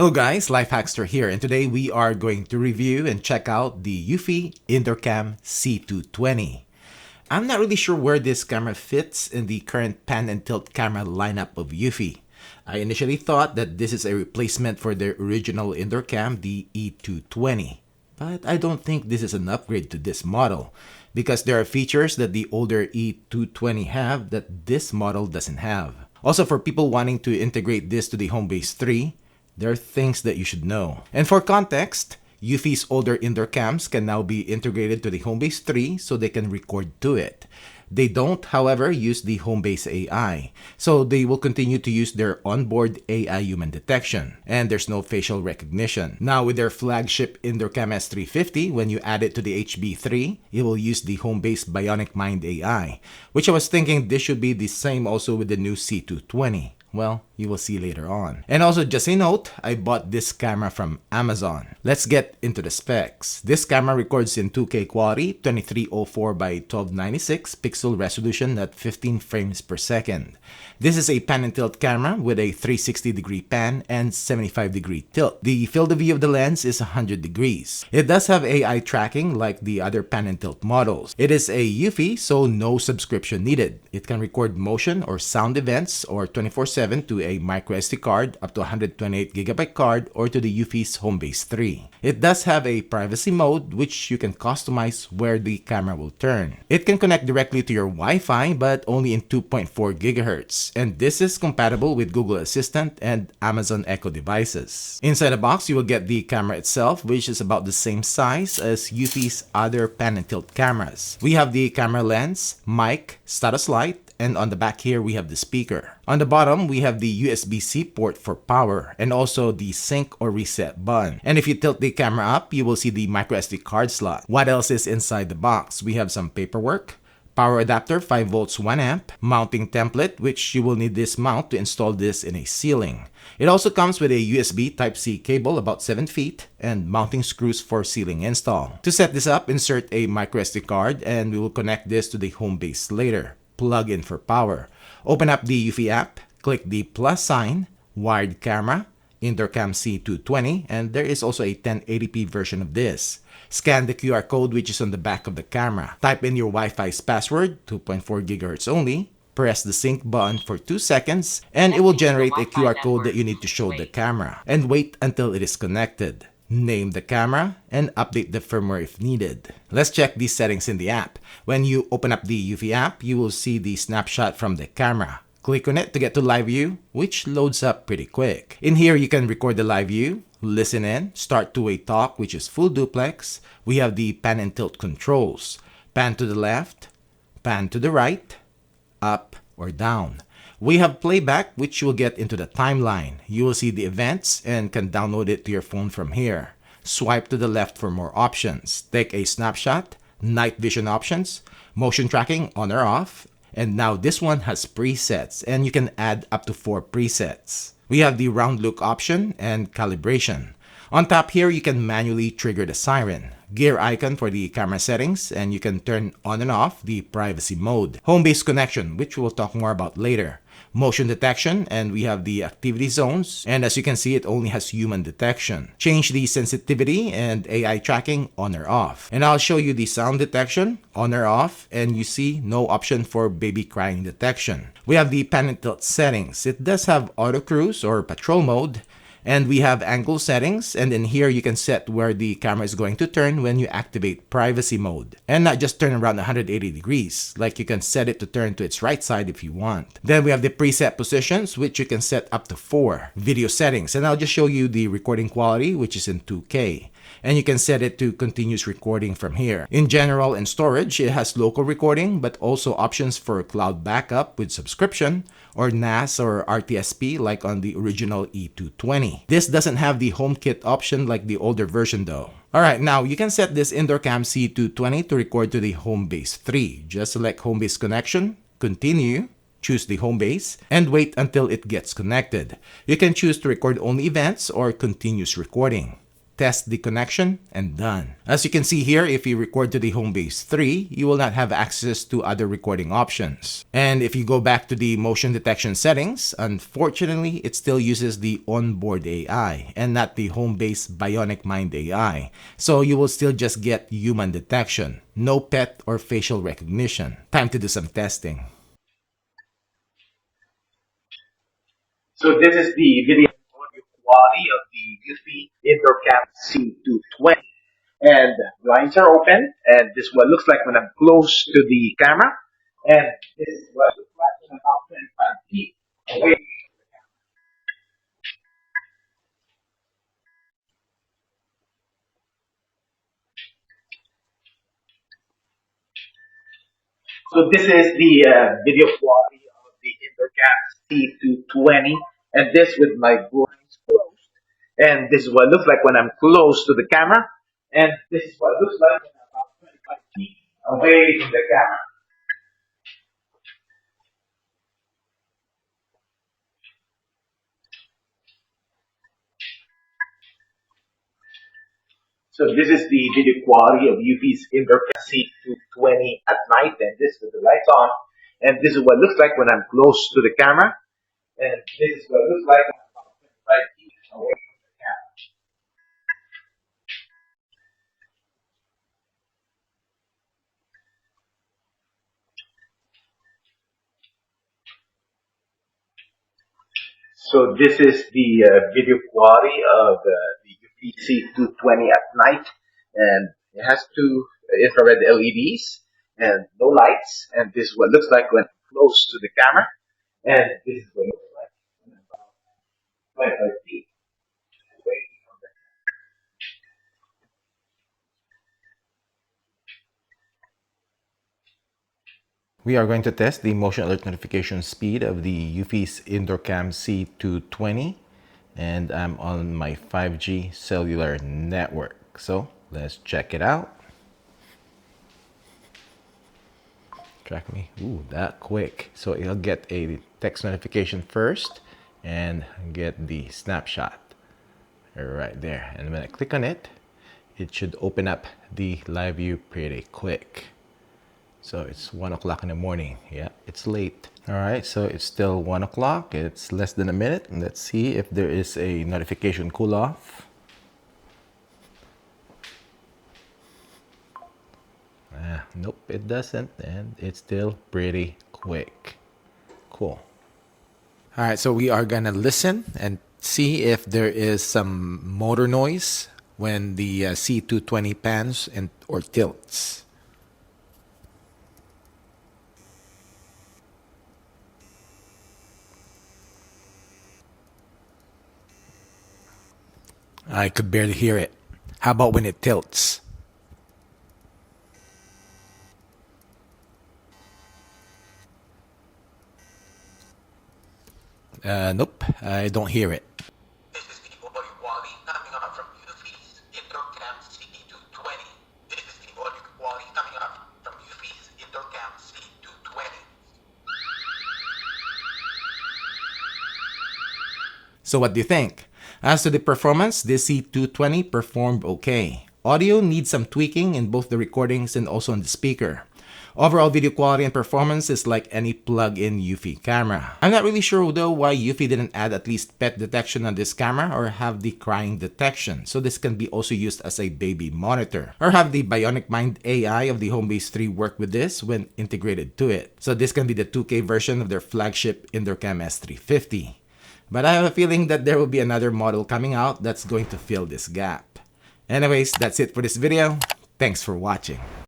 Hello guys, LifeHackster here, and today we are going to review and check out the Eufy Indoor Cam C220. I'm not really sure where this camera fits in the current pan and tilt camera lineup of Eufy. I initially thought that this is a replacement for their original indoor cam, the E220. But I don't think this is an upgrade to this model, because there are features that the older E220 have that this model doesn't have. Also, for people wanting to integrate this to the Homebase 3, there are things that you should know. And for context, Eufy's older indoor cams can now be integrated to the Homebase 3 so they can record to it. They don't, however, use the Homebase AI, so they will continue to use their onboard AI human detection, and there's no facial recognition. Now with their flagship Indoor Cam S350, when you add it to the HB3, it will use the Homebase Bionic Mind AI, which I was thinking this should be the same also with the new C220. Well, you will see later on. And also, just a note, I bought this camera from Amazon. Let's get into the specs. This camera records in 2K quality, 2304 by 1296 pixel resolution at 15 frames per second. This is a pan and tilt camera with a 360-degree pan and 75-degree tilt. The field of view of the lens is 100 degrees. It does have AI tracking like the other pan and tilt models. It is a Eufy, so no subscription needed. It can record motion or sound events or 24/7 to a microSD card up to 128GB card or to the Eufy's Homebase 3. It does have a privacy mode which you can customize where the camera will turn. It can connect directly to your Wi-Fi but only in 2.4 GHz, and this is compatible with Google Assistant and Amazon Echo devices. Inside the box, you will get the camera itself, which is about the same size as Eufy's other pan and tilt cameras. We have the camera lens, mic, status light, and on the back here we have the speaker. On the bottom we have the USB-C port for power and also the sync or reset button. And if you tilt the camera up, you will see the microSD card slot. What else is inside the box? We have some paperwork, power adapter 5 volts 1 amp, mounting template, which you will need this mount to install this in a ceiling. It also comes with a USB Type-C cable about 7 feet and mounting screws for ceiling install. To set this up, insert a microSD card and we will connect this to the Homebase later. Plug in for power. Open up the Eufy app, click the plus sign, wired camera, Indoor Cam C220, and there is also a 1080p version of this. Scan the QR code which is on the back of the camera. Type in your Wi-Fi's password, 2.4 GHz only. Press the sync button for 2 seconds and it will generate a QR code that you need to show the camera. And wait until it is connected. Name the camera, and update the firmware if needed. Let's check these settings in the app. When you open up the Eufy app, you will see the snapshot from the camera. Click on it to get to live view, which loads up pretty quick. In here, you can record the live view, listen in, start two-way talk, which is full duplex. We have the pan and tilt controls. Pan to the left, pan to the right, up or down. We have playback, which you will get into the timeline. You will see the events and can download it to your phone from here. Swipe to the left for more options. Take a snapshot, night vision options, motion tracking on or off, and now this one has presets and you can add up to 4 presets. We have the round look option and calibration. On top here, you can manually trigger the siren. Gear icon for the camera settings, and you can turn on and off the privacy mode. Home-based connection, which we'll talk more about later. Motion detection, and we have the activity zones, and as you can see, it only has human detection. Change the sensitivity and AI tracking on or off. And I'll show you the sound detection on or off, and you see no option for baby crying detection. We have the pan and tilt settings. It does have auto cruise or patrol mode. And we have angle settings, and in here you can set where the camera is going to turn when you activate privacy mode. And not just turn around 180 degrees, like you can set it to turn to its right side if you want. Then we have the preset positions, which you can set up to 4. Video settings, and I'll just show you the recording quality, which is in 2K. And you can set it to continuous recording from here. In general and storage, it has local recording, but also options for cloud backup with subscription, or NAS or RTSP like on the original E220. This doesn't have the HomeKit option like the older version though. Alright, now you can set this Indoor Cam C220 to record to the Homebase 3. Just select Homebase connection, continue, choose the Homebase, and wait until it gets connected. You can choose to record only events or continuous recording. test the connection, and done. As you can see here, if you record to the Homebase 3, you will not have access to other recording options. And if you go back to the motion detection settings, unfortunately, it still uses the onboard AI and not the Homebase Bionic Mind AI. So you will still just get human detection, no pet or facial recognition. Time to do some testing. So this is the video audio quality of the Eufy Indoor Cam C220. And blinds are open, and this is what it looks like when I'm close to the camera. And this is what it looks like when I'm about 25 feet away. So this is the video quality of the Indoor Cam C220, and this with my blinds closed. And this is what it looks like when I'm close to the camera. And this is what it looks like when I'm about 25 feet away from the camera. So this is the video quality of Eufy's Indoor Cam C220 at night, and this with the lights on. And this is what it looks like when I'm close to the camera. And this is what it looks like when I'm about 25 feet away from the camera. So this is the video quality of the Eufy C220 at night, and it has two infrared LEDs and no lights. And this is what it looks like when close to the camera, and this is what it looks like when about 25 feet away from the camera. We are going to test the motion alert notification speed of the Eufy's Indoor Cam C220, and I'm on my 5G cellular network. So let's check it out. Track me. Ooh, that quick. So it'll get a text notification first and get the snapshot right there. And when I click on it, it should open up the live view pretty quick. So it's 1 o'clock in the morning. Yeah, it's late. All right, so it's still 1 o'clock. It's less than a minute. Let's see if there is a notification cool off. Nope, it doesn't, and it's still pretty quick. Cool. All right, so we are gonna listen and see if there is some motor noise when the C220 pans and or tilts. I could barely hear it. How about when it tilts? Nope, I don't hear it. This is the audio quality coming out from Eufy's Indoor Cam C220. This is the audio quality coming out from Eufy's Indoor Cam C220. So what do you think? As to the performance, this C220 performed okay. Audio needs some tweaking in both the recordings and also on the speaker. Overall video quality and performance is like any plug-in Eufy camera. I'm not really sure though why Eufy didn't add at least pet detection on this camera or have the crying detection, so this can be also used as a baby monitor. Or have the Bionic Mind AI of the Homebase 3 work with this when integrated to it. So this can be the 2K version of their flagship Indoor Cam S350. But I have a feeling that there will be another model coming out that's going to fill this gap. Anyways, that's it for this video. Thanks for watching.